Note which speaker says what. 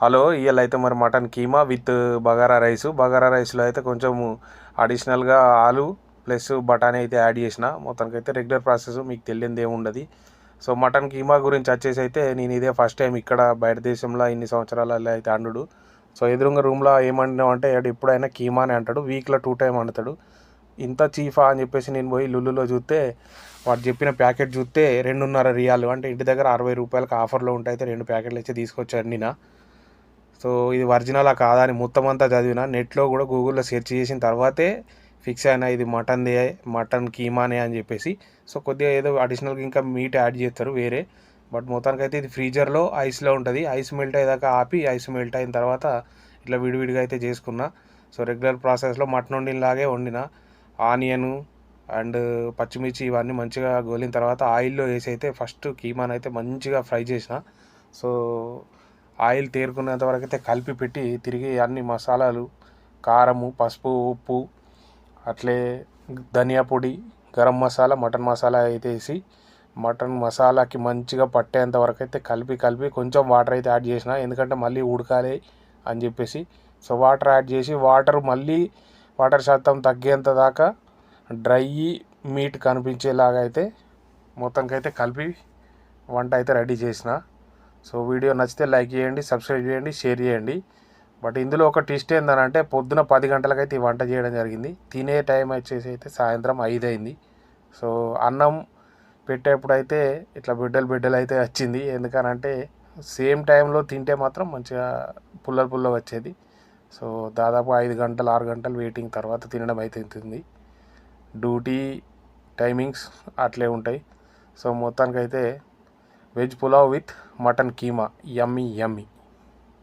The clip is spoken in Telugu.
Speaker 1: హలో, ఇవాళ అయితే మరి mutton keema with bagara rice. Bagara రైస్లో అయితే కొంచెం అడిషనల్గా ఆలు ప్లస్ బఠానీ అయితే యాడ్ చేసిన. మొత్తానికి అయితే రెగ్యులర్ ప్రాసెస్, మీకు తెలియదు ఏముండదు. సో మటన్ కీమా గురించి వచ్చేసి అయితే నేను ఇదే ఫస్ట్ టైం ఇక్కడ బయట దేశంలో ఇన్ని సంవత్సరాలలో అయితే అండు. సో ఎదురుగా రూమ్లో ఏమంటున్నావు అంటే ఎప్పుడైనా కీమా అని అంటాడు, వీక్లో 2 టైం అంటాడు. ఇంత చీఫా అని చెప్పేసి నేను పోయి లుల్లులో చూస్తే వాడు చెప్పిన ప్యాకెట్ చూస్తే 2.5 రియాలు, అంటే ఇంటి దగ్గర 60 రూపాయలకు ఆఫర్లో ఉంటాయి. అయితే 2 ప్యాకెట్లు ఇచ్చి తీసుకొచ్చి వండిన. సో ఇది ఒరిజినలా కాదా అని మొత్తం అంతా చదివిన, నెట్లో కూడా గూగుల్లో సెర్చ్ చేసిన తర్వాతే ఫిక్స్ అయినా ఇది మటన్దే, మటన్ కీమానే అని చెప్పేసి. సో కొద్దిగా ఏదో అడిషనల్గా ఇంకా మీట్ యాడ్ చేస్తారు వేరే, బట్ మొత్తానికైతే ఇది ఫ్రీజర్లో ఐస్లో ఉంటుంది. ఐస్ మెల్ట్ అయ్యేదాకా ఆపి ఐస్ మెల్ట్ అయిన తర్వాత ఇట్లా విడివిడిగా అయితే చేసుకున్నా. సో రెగ్యులర్ ప్రాసెస్లో మటన్ వండినలాగే వండిన. ఆనియను అండ్ పచ్చిమిర్చి ఇవన్నీ మంచిగా గోలిన తర్వాత ఆయిల్లో వేసి అయితే ఫస్ట్ కీమాని అయితే మంచిగా ఫ్రై చేసిన. సో ఆయిల్ తేరుకునేంత వరకు అయితే కలిపి పెట్టి తిరిగి అన్ని మసాలాలు, కారము, పసుపు, ఉప్పు, అట్లే ధనియా పొడి, గరం మసాలా, మటన్ మసాలా అయితే వేసి మటన్ మసాలాకి మంచిగా పట్టేంత వరకు అయితే కలిపి కొంచెం వాటర్ అయితే యాడ్ చేసిన, ఎందుకంటే మళ్ళీ ఉడకాలి అని చెప్పేసి. సో వాటర్ యాడ్ చేసి మళ్ళీ వాటర్ శాతం తగ్గేంత దాకా డ్రై మీట్ కనిపించేలాగా అయితే మొత్తానికైతే కలిపి వంట అయితే రెడీ చేసిన. సో వీడియో నచ్చితే లైక్ చేయండి, సబ్స్క్రైబ్ చేయండి, షేర్ చేయండి. బట్ ఇందులో ఒక ట్విస్ట్ ఏంటంటే పొద్దున 10 గంటలకైతే ఈ వంట చేయడం జరిగింది. తినే టైం వచ్చేసి అయితే సాయంత్రం 5 అయింది. సో అన్నం పెట్టేప్పుడైతే ఇట్లా బిడ్డలు అయితే వచ్చింది. ఎందుకనంటే సేమ్ టైంలో తింటే మాత్రం మంచిగా పుల్ల వచ్చేది. సో దాదాపు 5 గంటలు 6 గంటలు వెయిటింగ్ తర్వాత తినడం అయితే ఉంటుంది. డ్యూటీ టైమింగ్స్ అట్లే ఉంటాయి. సో మొత్తానికైతే veg pulao with mutton keema, yummy.